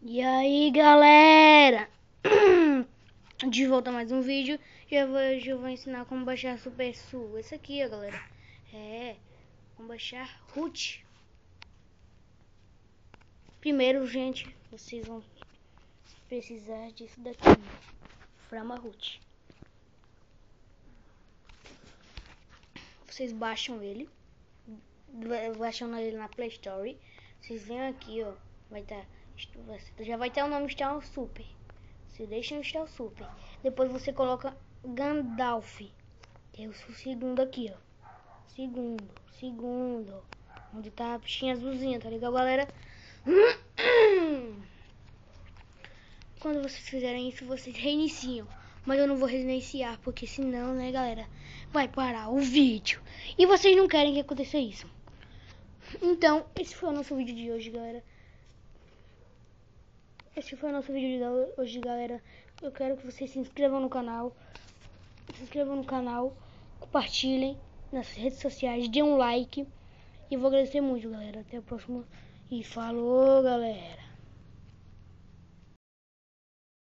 E aí, galera, de volta a mais um vídeo. Hoje eu vou ensinar como baixar Super Sul. Esse aqui, ó, galera, como baixar root. Primeiro, gente, vocês vão precisar disso daqui, Frama Root. Vocês baixam ele, na Play Store. Vocês vêm aqui, ó, já vai ter o nome Install Super. Você deixa no Install Super. Depois você coloca Gandalf, que é o segundo aqui, ó. Segundo. Onde tá a bichinha azulzinha, tá ligado, galera? Quando vocês fizerem isso, vocês reiniciam. Mas eu não vou reiniciar, porque senão, né, galera, vai parar o vídeo. E vocês não querem que aconteça isso. Então, esse foi o nosso vídeo de hoje, galera. Eu quero que vocês se inscrevam no canal. Compartilhem nas redes sociais, dê um like. E vou agradecer muito, galera. Até a próxima. E falou, galera.